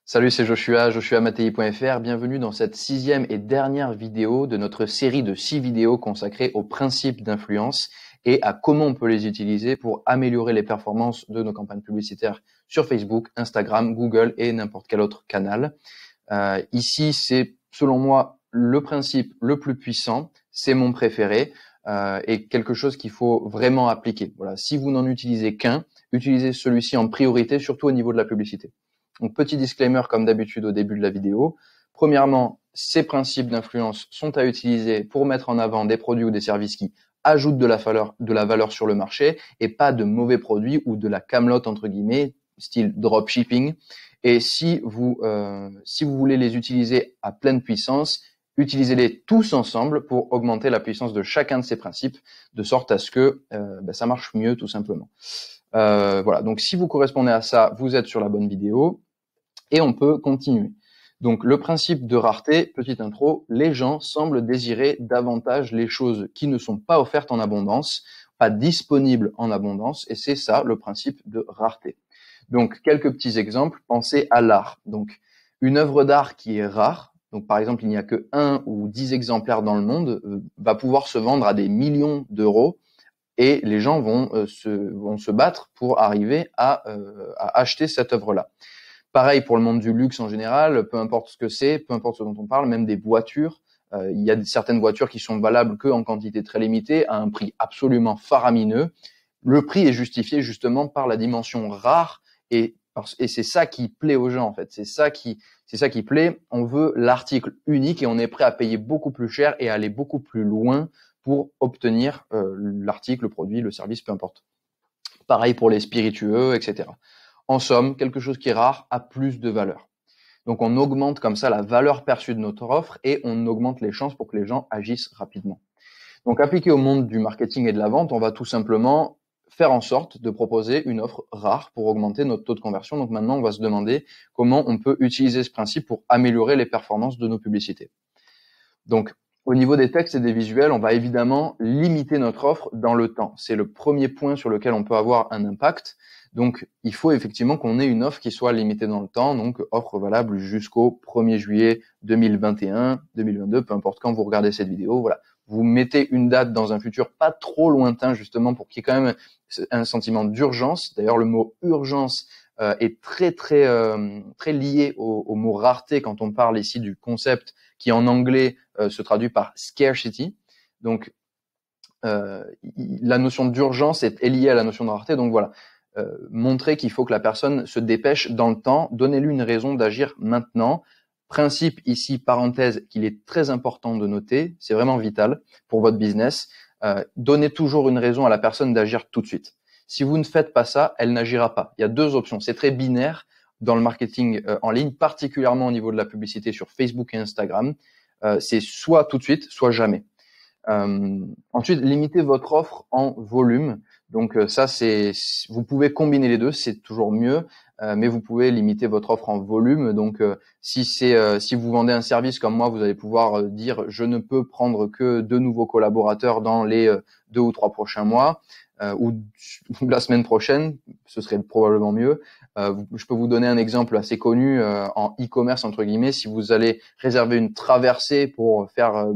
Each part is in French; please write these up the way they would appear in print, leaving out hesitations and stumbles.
Salut, c'est Joshua, Bienvenue dans cette 6e et dernière vidéo de notre série de 6 vidéos consacrées aux principes d'influence et à comment on peut les utiliser pour améliorer les performances de nos campagnes publicitaires sur Facebook, Instagram, Google et n'importe quel autre canal. Ici, c'est selon moi le principe le plus puissant, c'est mon préféré et quelque chose qu'il faut vraiment appliquer. Voilà, si vous n'en utilisez qu'un, utilisez celui-ci en priorité, surtout au niveau de la publicité. Donc, petit disclaimer comme d'habitude au début de la vidéo. Premièrement, ces principes d'influence sont à utiliser pour mettre en avant des produits ou des services qui ajoutent de la valeur sur le marché et pas de mauvais produits ou de la camelote entre guillemets, style dropshipping. Et si vous voulez les utiliser à pleine puissance, utilisez-les tous ensemble pour augmenter la puissance de chacun de ces principes, de sorte à ce que ça marche mieux tout simplement. Voilà, donc si vous correspondez à ça, vous êtes sur la bonne vidéo et on peut continuer. Donc le principe de rareté, petite intro, les gens semblent désirer davantage les choses qui ne sont pas offertes en abondance, pas disponibles en abondance, et c'est ça le principe de rareté. Donc quelques petits exemples, pensez à l'art. Donc une œuvre d'art qui est rare, donc par exemple il n'y a que 1 ou 10 exemplaires dans le monde, va pouvoir se vendre à des millions d'euros, et les gens vont se battre pour arriver à acheter cette œuvre-là. Pareil pour le monde du luxe en général, peu importe ce que c'est, peu importe ce dont on parle, même des voitures. Il y a certaines voitures qui sont valables qu'en quantité très limitée, à un prix absolument faramineux. Le prix est justifié justement par la dimension rare et c'est ça qui plaît aux gens en fait. C'est ça qui plaît. On veut l'article unique et on est prêt à payer beaucoup plus cher et aller beaucoup plus loin pour obtenir l'article, le produit, le service, peu importe. Pareil pour les spiritueux, etc. En somme, quelque chose qui est rare a plus de valeur. Donc on augmente comme ça la valeur perçue de notre offre et on augmente les chances pour que les gens agissent rapidement. Donc appliqué au monde du marketing et de la vente, on va tout simplement faire en sorte de proposer une offre rare pour augmenter notre taux de conversion. Donc maintenant, on va se demander comment on peut utiliser ce principe pour améliorer les performances de nos publicités. Donc au niveau des textes et des visuels, on va évidemment limiter notre offre dans le temps. C'est le premier point sur lequel on peut avoir un impact. Donc, il faut effectivement qu'on ait une offre qui soit limitée dans le temps, donc offre valable jusqu'au 1er juillet 2021, 2022, peu importe quand vous regardez cette vidéo. Voilà, vous mettez une date dans un futur pas trop lointain justement pour qu'il y ait quand même un sentiment d'urgence. D'ailleurs, le mot urgence est très lié au mot rareté quand on parle ici du concept qui en anglais se traduit par scarcity. Donc, la notion d'urgence est liée à la notion de rareté. Donc voilà. Montrer qu'il faut que la personne se dépêche dans le temps, donnez-lui une raison d'agir maintenant. Principe ici, parenthèse, qu'il est très important de noter, c'est vraiment vital pour votre business. Donnez toujours une raison à la personne d'agir tout de suite. Si vous ne faites pas ça, elle n'agira pas. Il y a 2 options, c'est très binaire dans le marketing en ligne, particulièrement au niveau de la publicité sur Facebook et Instagram. C'est soit tout de suite, soit jamais. Ensuite, limitez votre offre en volume. Donc ça, vous pouvez combiner les deux, c'est toujours mieux, mais vous pouvez limiter votre offre en volume. Donc si vous vendez un service comme moi, vous allez pouvoir dire je ne peux prendre que 2 nouveaux collaborateurs dans les 2 ou 3 prochains mois ou la semaine prochaine, ce serait probablement mieux. Je peux vous donner un exemple assez connu en e-commerce entre guillemets. Si vous allez réserver une traversée pour faire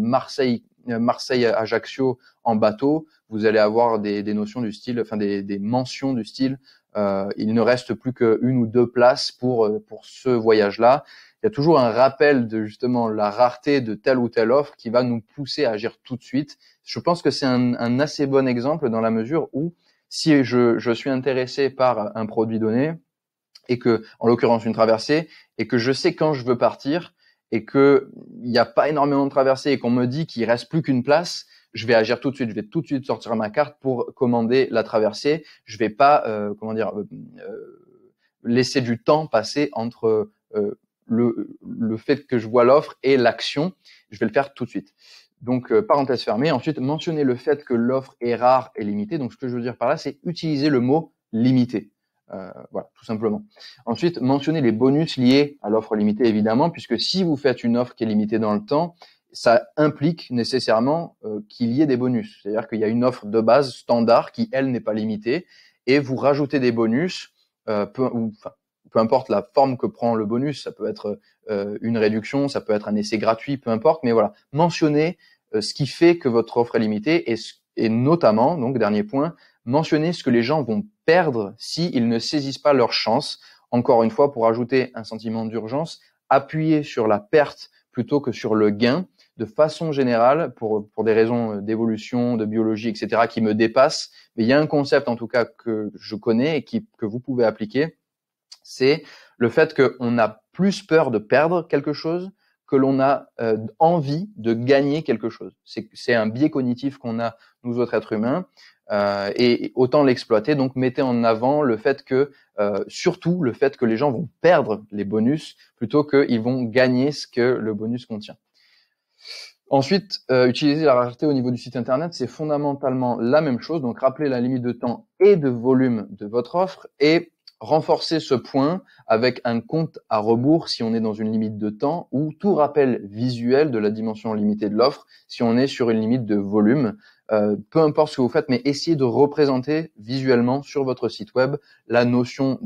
Marseille-Ajaccio en bateau, vous allez avoir des notions du style, enfin des mentions du style. Il ne reste plus qu'une ou 2 places pour ce voyage-là. Il y a toujours un rappel de justement la rareté de telle ou telle offre qui va nous pousser à agir tout de suite. Je pense que c'est un assez bon exemple dans la mesure où si je suis intéressé par un produit donné et que, en l'occurrence, une traversée, et que je sais quand je veux partir, et que il n'y a pas énormément de traversées et qu'on me dit qu'il reste plus qu'une place, je vais agir tout de suite. Je vais tout de suite sortir ma carte pour commander la traversée. Je vais pas, laisser du temps passer entre le fait que je vois l'offre et l'action. Je vais le faire tout de suite. Donc, parenthèse fermée. Ensuite, mentionner le fait que l'offre est rare et limitée. Donc, ce que je veux dire par là, c'est utiliser le mot limité. Voilà, tout simplement. Ensuite, mentionnez les bonus liés à l'offre limitée, évidemment, puisque si vous faites une offre qui est limitée dans le temps, ça implique nécessairement qu'il y ait des bonus. C'est-à-dire qu'il y a une offre de base standard qui, elle, n'est pas limitée, et vous rajoutez des bonus, peu importe la forme que prend le bonus, ça peut être une réduction, ça peut être un essai gratuit, peu importe, mais voilà, mentionnez ce qui fait que votre offre est limitée et notamment, donc dernier point, mentionnez ce que les gens vont perdre s'ils ne saisissent pas leur chance. Encore une fois, pour ajouter un sentiment d'urgence, appuyez sur la perte plutôt que sur le gain. De façon générale, pour des raisons d'évolution, de biologie, etc., qui me dépassent, mais il y a un concept en tout cas que je connais et que vous pouvez appliquer, c'est le fait qu'on a plus peur de perdre quelque chose que l'on a envie de gagner quelque chose. C'est un biais cognitif qu'on a, nous autres êtres humains, et autant l'exploiter. Donc, mettez en avant le fait que, surtout le fait que les gens vont perdre les bonus plutôt qu'ils vont gagner ce que le bonus contient. Ensuite, utiliser la rareté au niveau du site internet, c'est fondamentalement la même chose. Donc, rappelez la limite de temps et de volume de votre offre et renforcer ce point avec un compte à rebours si on est dans une limite de temps ou tout rappel visuel de la dimension limitée de l'offre si on est sur une limite de volume. Peu importe ce que vous faites, mais essayez de représenter visuellement sur votre site web la notion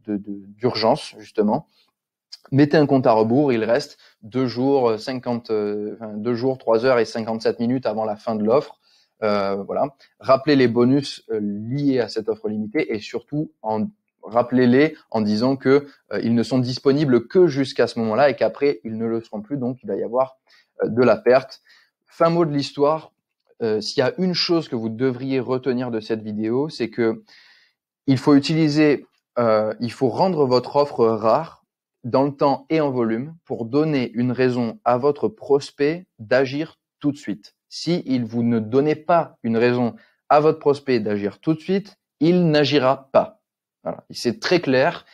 d'urgence, justement. Mettez un compte à rebours, il reste 2 jours, 3 heures et 57 minutes avant la fin de l'offre. Voilà. Rappelez les bonus liés à cette offre limitée et surtout rappelez-les en disant que ils ne sont disponibles que jusqu'à ce moment-là et qu'après ils ne le seront plus, donc il va y avoir de la perte. Fin mot de l'histoire. S'il y a une chose que vous devriez retenir de cette vidéo, c'est que il faut rendre votre offre rare dans le temps et en volume pour donner une raison à votre prospect d'agir tout de suite. Si vous ne donnez pas une raison à votre prospect d'agir tout de suite, il n'agira pas. Voilà. C'est très clair.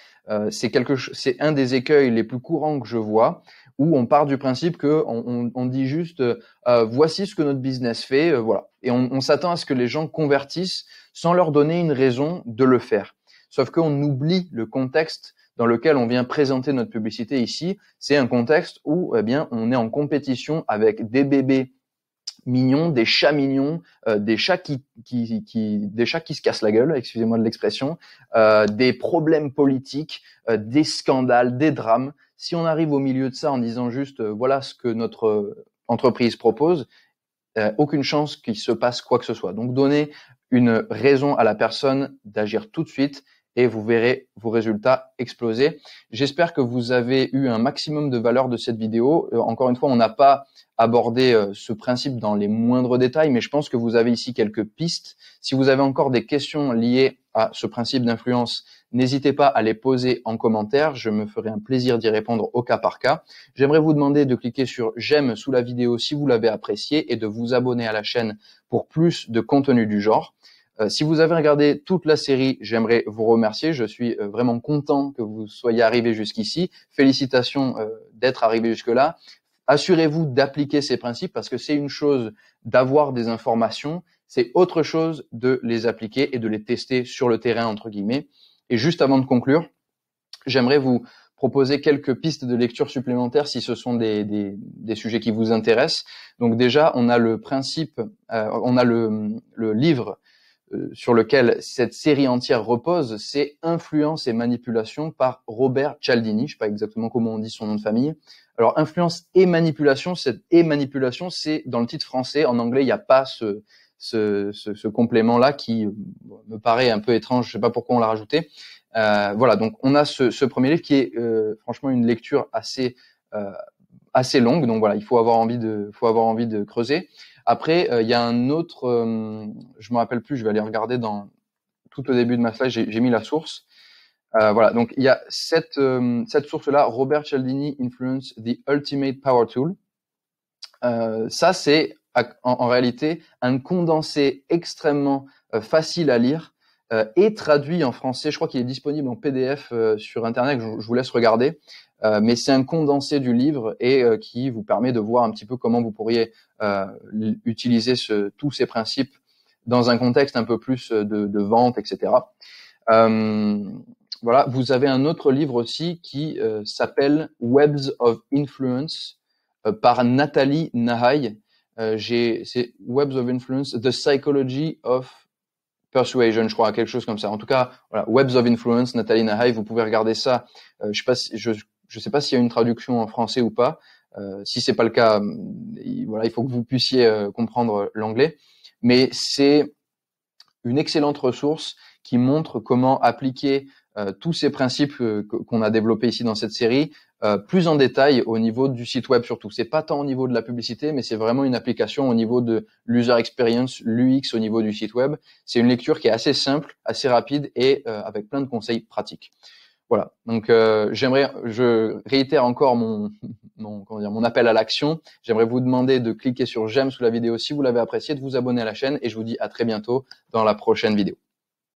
C'est un des écueils les plus courants que je vois, où on part du principe que on dit juste voici ce que notre business fait, voilà. Et on s'attend à ce que les gens convertissent sans leur donner une raison de le faire. Sauf qu'on oublie le contexte dans lequel on vient présenter notre publicité ici. C'est un contexte où, eh bien, on est en compétition avec des bébés mignons, des chats mignons, des chats qui se cassent la gueule, excusez-moi de l'expression, des problèmes politiques, des scandales, des drames. Si on arrive au milieu de ça en disant juste voilà ce que notre entreprise propose, aucune chance qu'il se passe quoi que ce soit. Donc donnez une raison à la personne d'agir tout de suite et vous verrez vos résultats exploser. J'espère que vous avez eu un maximum de valeur de cette vidéo. Encore une fois, on n'a pas abordé ce principe dans les moindres détails, mais je pense que vous avez ici quelques pistes. Si vous avez encore des questions liées à ce principe d'influence, n'hésitez pas à les poser en commentaire. Je me ferai un plaisir d'y répondre au cas par cas. J'aimerais vous demander de cliquer sur j'aime sous la vidéo si vous l'avez appréciée et de vous abonner à la chaîne pour plus de contenu du genre. Si vous avez regardé toute la série, j'aimerais vous remercier. Je suis vraiment content que vous soyez arrivé jusqu'ici. Félicitations d'être arrivé jusque-là. Assurez-vous d'appliquer ces principes parce que c'est une chose d'avoir des informations, c'est autre chose de les appliquer et de les tester sur le terrain, entre guillemets. Et juste avant de conclure, j'aimerais vous proposer quelques pistes de lecture supplémentaires si ce sont des sujets qui vous intéressent. Donc déjà, on a le principe, on a le livre sur lequel cette série entière repose, c'est Influence et manipulation par Robert Cialdini. Je sais pas exactement comment on dit son nom de famille. Alors, influence et manipulation, c'est dans le titre français. En anglais, il n'y a pas ce complément-là qui me paraît un peu étrange. Je sais pas pourquoi on l'a rajouté. Voilà, donc on a ce premier livre qui est franchement une lecture assez longue. Donc voilà, il faut avoir envie de creuser. Après, il y a un autre, je me rappelle plus, je vais aller regarder tout au début de ma slide, j'ai mis la source. Voilà, donc il y a cette source-là, Robert Cialdini Influence, The Ultimate Power Tool. Ça, c'est en réalité un condensé extrêmement facile à lire et traduit en français. Je crois qu'il est disponible en PDF sur Internet, je vous laisse regarder. Mais c'est un condensé du livre et qui vous permet de voir un petit peu comment vous pourriez utiliser tous ces principes dans un contexte un peu plus de vente, etc. Voilà, vous avez un autre livre aussi qui s'appelle Webs of Influence par Nathalie Nahai. C'est Webs of Influence, The Psychology of Persuasion, je crois, quelque chose comme ça. En tout cas, voilà, Webs of Influence, Natalie Nahaï, vous pouvez regarder ça. Je sais pas s'il y a une traduction en français ou pas. Si c'est pas le cas, voilà, il faut que vous puissiez comprendre l'anglais. Mais c'est une excellente ressource qui montre comment appliquer tous ces principes qu'on a développés ici dans cette série plus en détail au niveau du site web surtout. C'est pas tant au niveau de la publicité, mais c'est vraiment une application au niveau de l'user experience, l'UX au niveau du site web. C'est une lecture qui est assez simple, assez rapide et avec plein de conseils pratiques. Voilà. Donc je réitère encore mon appel à l'action. J'aimerais vous demander de cliquer sur j'aime sous la vidéo si vous l'avez apprécié, de vous abonner à la chaîne et je vous dis à très bientôt dans la prochaine vidéo.